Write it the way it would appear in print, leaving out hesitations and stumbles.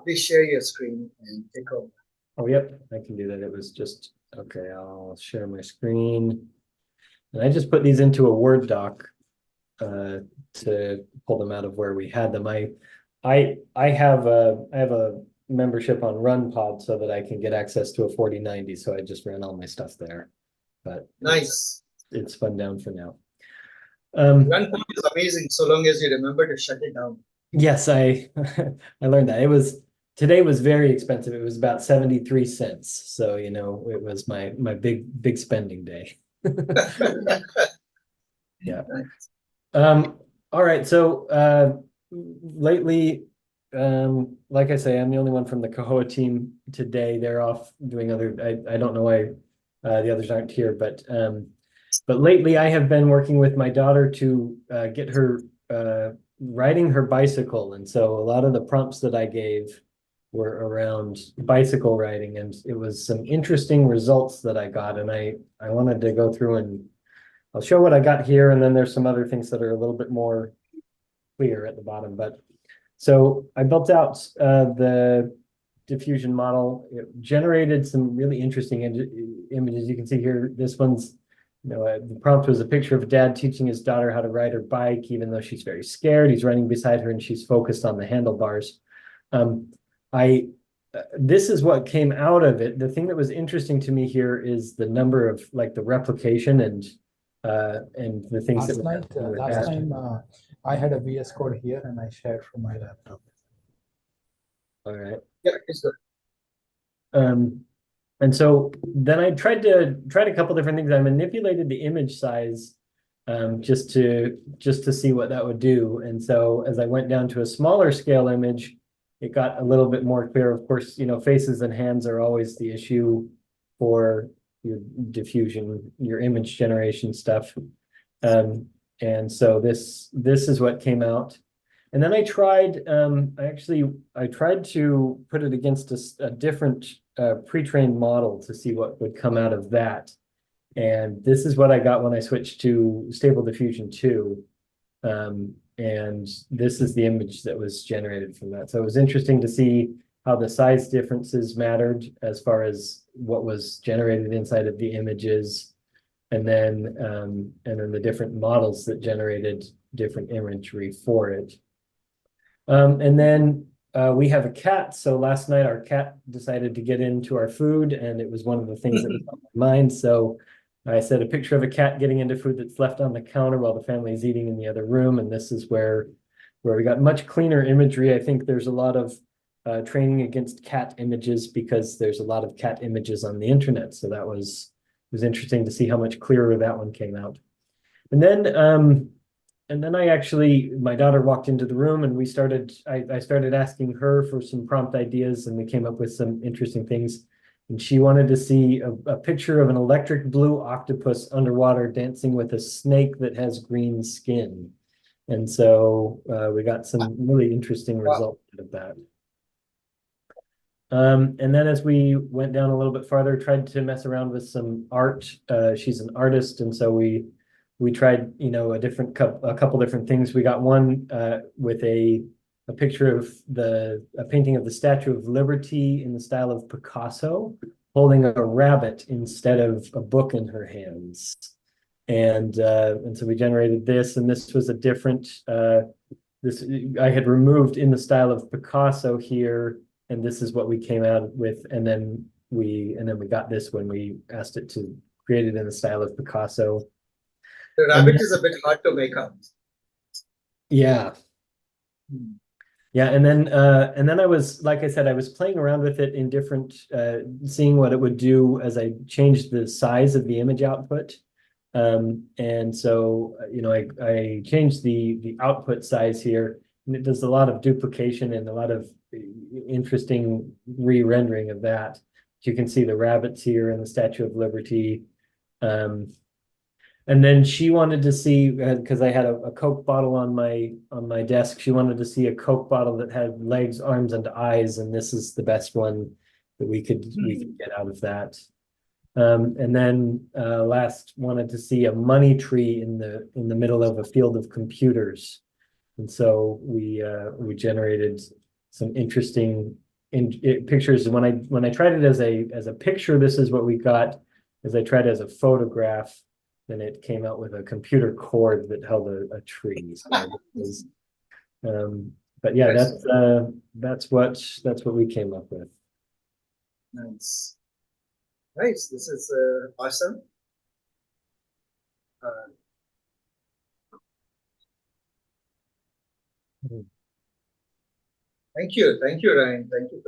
Please share your screen and take over. Oh, yep, I can do that. It was just, okay, I'll share my screen. And I just put these into a Word doc to pull them out of where we had them. I have a membership on RunPod so that I can get access to a 4090, so I just ran all my stuff there. But Nice. it's fun down for now. Runtime is amazing so long as you remember to shut it down. Yes, I I learned that. Today was very expensive. It was about 73 cents. So, you know, it was my big spending day. Yeah. All right. So lately, like I say, I'm the only one from the Kahoa team today. They're off doing I don't know why the others aren't here, but lately I have been working with my daughter to get her riding her bicycle. And so a lot of the prompts that I gave were around bicycle riding, and it was some interesting results that I got. And I wanted to go through and I'll show what I got here, and then there's some other things that are a little bit more clear at the bottom. But so I built out the diffusion model. It generated some really interesting images. You can see here, this one's, you know, the prompt was a picture of a dad teaching his daughter how to ride her bike, even though she's very scared. He's running beside her and she's focused on the handlebars. This is what came out of it. The thing that was interesting to me here is the number of like the replication and the things Last that night, last time I had a VS Code here and I shared from my laptop. All right. Yeah, it's good. And so then I tried a couple different things. I manipulated the image size just to see what that would do. And so as I went down to a smaller scale image, it got a little bit more clear. Of course, you know, faces and hands are always the issue for your diffusion, your image generation stuff. And so this is what came out. And then I tried, I tried to put it against a different pre-trained model to see what would come out of that. And this is what I got when I switched to Stable Diffusion 2. And this is the image that was generated from that. So it was interesting to see how the size differences mattered as far as what was generated inside of the images, and then the different models that generated different imagery for it. And then we have a cat. So last night our cat decided to get into our food, and it was one of the things that was on my mind. So I said a picture of a cat getting into food that's left on the counter while the family is eating in the other room. And this is where we got much cleaner imagery. I think there's a lot of training against cat images because there's a lot of cat images on the internet. So that was interesting to see how much clearer that one came out. And then my daughter walked into the room and I started asking her for some prompt ideas, and we came up with some interesting things. And she wanted to see a picture of an electric blue octopus underwater dancing with a snake that has green skin. And so we got some really interesting results out of that. And then as we went down a little bit farther, tried to mess around with some art. She's an artist, and so we tried, you know, a couple different things. We got one with a picture of a painting of the Statue of Liberty in the style of Picasso, holding a rabbit instead of a book in her hands. And so we generated this, and this was a different. This I had removed in the style of Picasso here, and this is what we came out with. And then we got this when we asked it to create it in the style of Picasso. The rabbit is a bit hard to make out. Yeah. Yeah, and then I was, like I said, I was playing around with it in different, seeing what it would do as I changed the size of the image output. And so, you know, I changed the output size here, and it does a lot of duplication and a lot of interesting re-rendering of that. You can see the rabbits here and the Statue of Liberty. And then she wanted to see, because I had a Coke bottle on my desk, she wanted to see a Coke bottle that had legs, arms, and eyes, and this is the best one that we could get out of that. And then last wanted to see a money tree in the middle of a field of computers, and so we generated some interesting pictures. When I tried it as a picture, this is what we got. As I tried it as a photograph, then it came out with a computer cord that held a tree. But yeah, that's what we came up with. Nice. Nice. This is awesome. Thank you, Ryan. Thank you for